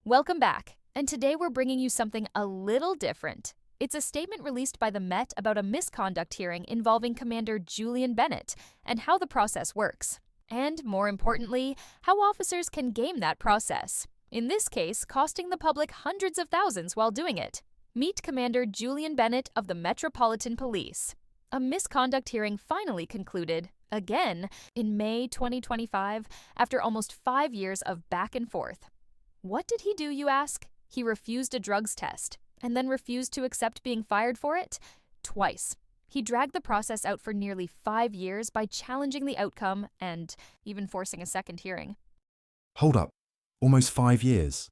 Welcome back, and today we're bringing you something a little different. It's a statement released by the Met about a misconduct hearing involving Commander Julian Bennett and how the process works. And, more importantly, how officers can game that process. In this case, costing the public hundreds of thousands while doing it. Meet Commander Julian Bennett of the Metropolitan Police. A misconduct hearing finally concluded, again, in May 2025, after almost 5 years of back and forth. What did he do, you ask? He refused a drugs test, and then refused to accept being fired for it? Twice. He dragged the process out for nearly 5 years by challenging the outcome and even forcing a second hearing. Hold up. Almost 5 years.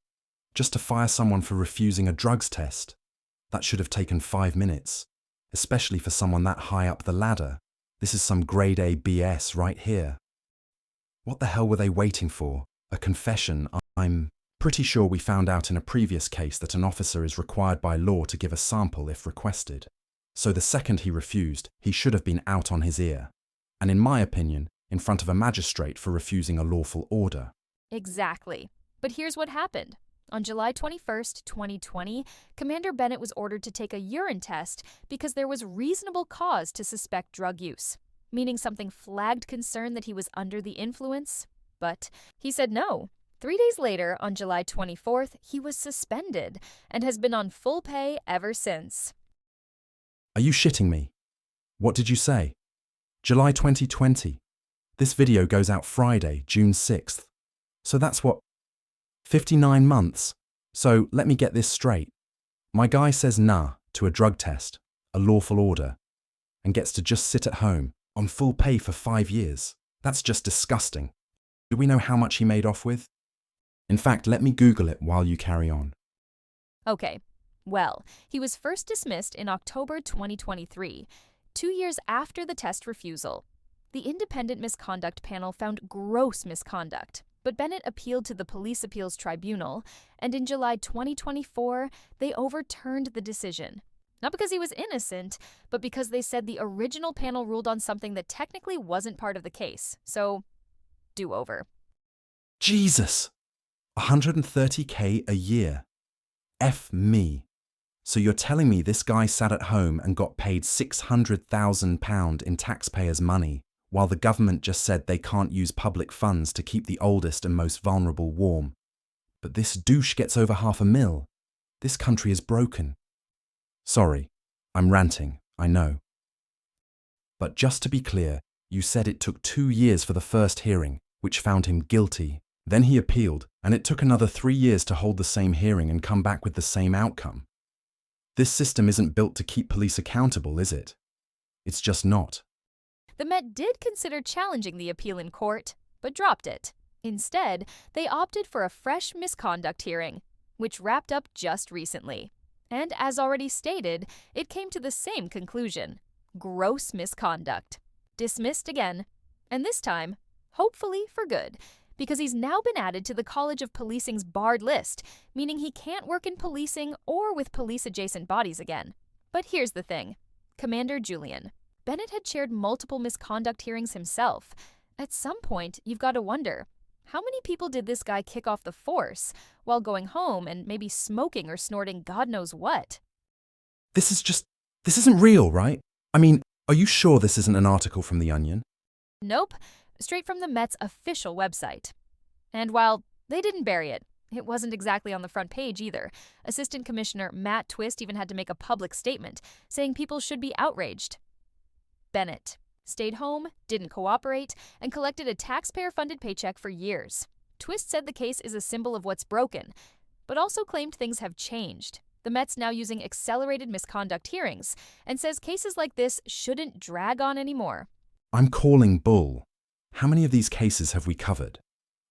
Just to fire someone for refusing a drugs test. That should have taken 5 minutes. Especially for someone that high up the ladder. This is some grade A BS right here. What the hell were they waiting for? A confession? I'm pretty sure we found out in a previous case that an officer is required by law to give a sample if requested. So the second he refused, he should have been out on his ear. And in my opinion, in front of a magistrate for refusing a lawful order. Exactly. But here's what happened. On July 21st, 2020, Commander Bennett was ordered to take a urine test because there was reasonable cause to suspect drug use, meaning something flagged concern that he was under the influence. But he said no. 3 days later, on July 24th, he was suspended and has been on full pay ever since. Are you shitting me? What did you say? July 2020. This video goes out Friday, June 6th. So that's what? 59 months. So let me get this straight. My guy says nah to a drug test, a lawful order, and gets to just sit at home on full pay for 5 years. That's just disgusting. Do we know how much he made off with? In fact, let me Google it while you carry on. Okay. Well, he was first dismissed in October 2023, 2 years after the test refusal. The independent misconduct panel found gross misconduct, but Bennett appealed to the Police Appeals Tribunal, and in July 2024, they overturned the decision. Not because he was innocent, but because they said the original panel ruled on something that technically wasn't part of the case. So, do-over. Jesus! 130K a year. F me. So you're telling me this guy sat at home and got paid £600,000 in taxpayers' money, while the government just said they can't use public funds to keep the oldest and most vulnerable warm. But this douche gets over $500,000. This country is broken. Sorry, I'm ranting, I know. But just to be clear, you said it took 2 years for the first hearing, which found him guilty. Then he appealed, and it took another 3 years to hold the same hearing and come back with the same outcome. This system isn't built to keep police accountable, is it? It's just not. The Met did consider challenging the appeal in court, but dropped it. Instead, they opted for a fresh misconduct hearing, which wrapped up just recently. And as already stated, it came to the same conclusion: gross misconduct. Dismissed again, and this time, hopefully for good, because he's now been added to the College of Policing's barred list, meaning he can't work in policing or with police-adjacent bodies again. But here's the thing. Commander Julian. Bennett had chaired multiple misconduct hearings himself. At some point, you've got to wonder, how many people did this guy kick off the force while going home and maybe smoking or snorting God knows what? This isn't real, right? I mean, are you sure this isn't an article from The Onion? Nope. Straight from the Met's official website. And while they didn't bury it, it wasn't exactly on the front page either. Assistant Commissioner Matt Twist even had to make a public statement saying people should be outraged. Bennett stayed home, didn't cooperate, and collected a taxpayer-funded paycheck for years. Twist said the case is a symbol of what's broken, but also claimed things have changed. The Met's now using accelerated misconduct hearings and says cases like this shouldn't drag on anymore. I'm calling bull. How many of these cases have we covered?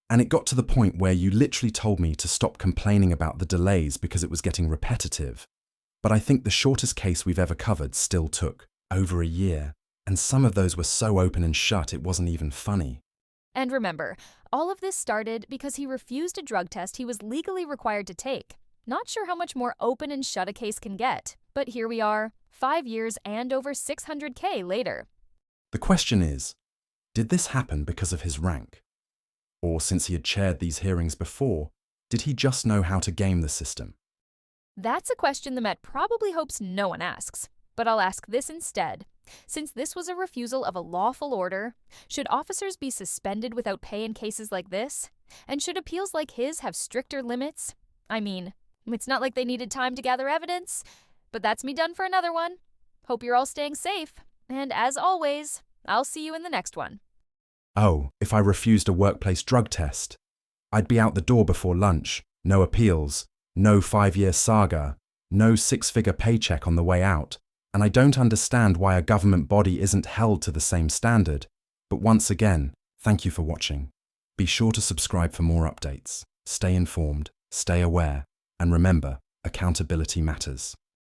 And it got to the point where you literally told me to stop complaining about the delays because it was getting repetitive. But I think the shortest case we've ever covered still took over a year. And some of those were so open and shut it wasn't even funny. And remember, all of this started because he refused a drug test he was legally required to take. Not sure how much more open and shut a case can get, but here we are, 5 years and over $600K later. The question is, did this happen because of his rank? Or since he had chaired these hearings before, Did he just know how to game the system? That's a question the Met probably hopes no one asks, but I'll ask this instead. Since this was a refusal of a lawful order, should officers be suspended without pay in cases like this? And should appeals like his have stricter limits? I mean, it's not like they needed time to gather evidence, but that's me done for another one. Hope you're all staying safe, and as always, I'll see you in the next one. Oh, if I refused a workplace drug test, I'd be out the door before lunch, no appeals, no 5-year saga, no 6-figure paycheck on the way out, and I don't understand why a government body isn't held to the same standard. But once again, thank you for watching. Be sure to subscribe for more updates. Stay informed, stay aware, and remember, accountability matters.